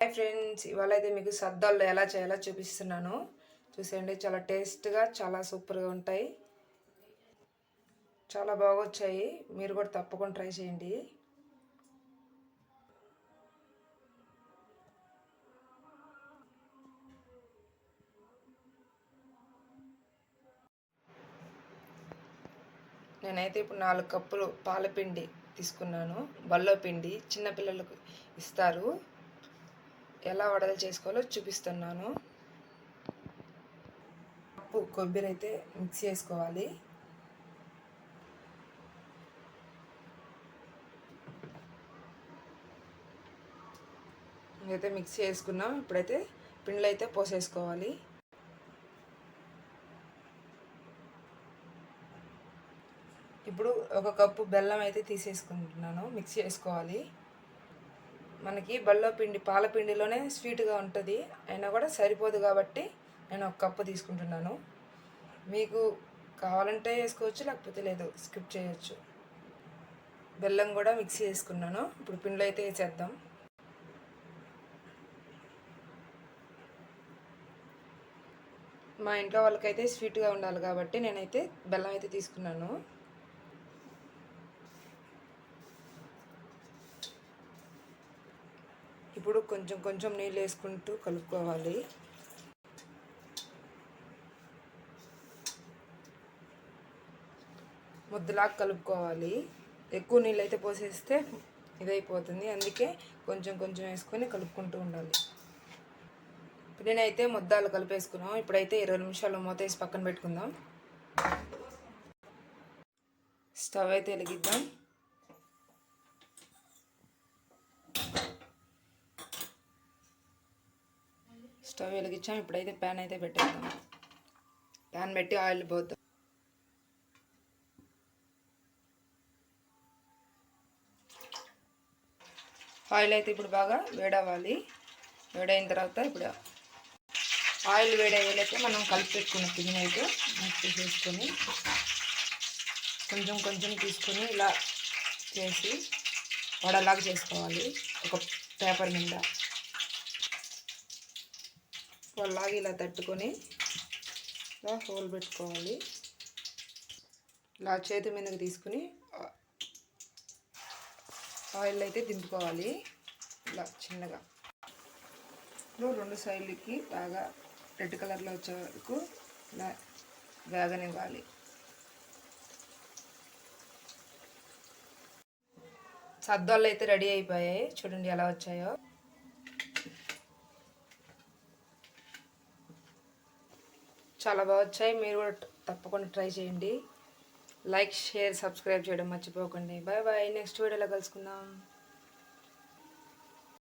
Hi friends, ఇవాళ అయితే మీకు సద్దళ్ళు ఎలా చేయాలో చూపిస్తున్నాను. చూసేయండి, చాలా టేస్ట్గా చాలా సూపర్గా ఉంటాయి. చాలా బాగా వచ్చాయి. మీరు కూడా తప్పకుండా ట్రై చేయండి. నేనైతే ఇప్పుడు 4 కప్పులు పాలపిండి తీసుకున్నాను. బల్లో పిండి చిన్నపిల్లలకు ఇస్తారు. ఎలా వడలు చేసుకోవాలో చూపిస్తున్నాను. కప్పు కొబ్బరి అయితే మిక్స్ చేసుకోవాలి. అయితే మిక్స్ చేసుకున్నాం. ఇప్పుడైతే పిండిలో అయితే పోసేసుకోవాలి. ఇప్పుడు ఒక కప్పు బెల్లం అయితే తీసేసుకుంటున్నాను. మిక్స్ చేసుకోవాలి. మనకి బల్లో పిండి పాలపిండిలోనే స్వీట్గా ఉంటుంది, అయినా కూడా సరిపోదు కాబట్టి నేను ఒక కప్పు తీసుకుంటున్నాను. మీకు కావాలంటే వేసుకోవచ్చు, లేకపోతే లేదు, స్కిప్ చేయొచ్చు. బెల్లం కూడా మిక్సీ చేసుకున్నాను. ఇప్పుడు పిండిలో అయితే వేసేద్దాం. మా ఇంట్లో వాళ్ళకైతే స్వీట్గా ఉండాలి కాబట్టి నేనైతే బెల్లం అయితే తీసుకున్నాను. ఇప్పుడు కొంచెం కొంచెం నీళ్ళు వేసుకుంటూ కలుపుకోవాలి. ముద్దలాగా కలుపుకోవాలి. ఎక్కువ నీళ్ళు అయితే పోసేస్తే ఇదైపోతుంది, అందుకే కొంచెం కొంచెం వేసుకొని కలుపుకుంటూ ఉండాలి. నేనైతే ముద్దాలు కలిపేసుకున్నాం. ఇప్పుడైతే 20 నిమిషాలు మూత వేసి పక్కన పెట్టుకుందాం. స్టవ్ అయితే వెలిగిద్దాం. స్టవ్ వెలిగించాం. ఇప్పుడైతే ప్యాన్ అయితే పెట్టేద్దాం. ప్యాన్ పెట్టి ఆయిల్ పోద్దాం. ఆయిల్ అయితే ఇప్పుడు బాగా వేడవ్వాలి. వేడైన తర్వాత ఇప్పుడు ఆయిల్ వేడయ్యేలైతే మనం కలిపి పెట్టుకున్న పిండిని అయితే మిక్స్ చేసుకొని కొంచెం కొంచెం తీసుకొని ఇలా చేసి వడలాగా చేసుకోవాలి. ఒక పేపర్ మీద వడలాగా ఇలా తట్టుకొని ఇలా హోల్ పెట్టుకోవాలి. ఇలా చేతి మీదకి తీసుకుని ఆయిల్ అయితే దింపుకోవాలి. ఇలా చిన్నగా రెండు సైడ్లకి బాగా రెడ్ కలర్లో వచ్చే వరకు ఇలా వేగనివ్వాలి. సద్దళ్ళు అయితే రెడీ అయిపోయాయి. చూడండి ఎలా వచ్చాయో. చాలా బాగా వచ్చాయి. మీరు కూడా తప్పకుండా ట్రై చేయండి. లైక్, షేర్, సబ్స్క్రైబ్ చేయడం మర్చిపోకండి. Bye bye. నెక్స్ట్ వీడియోలో కలుసుకుందాం.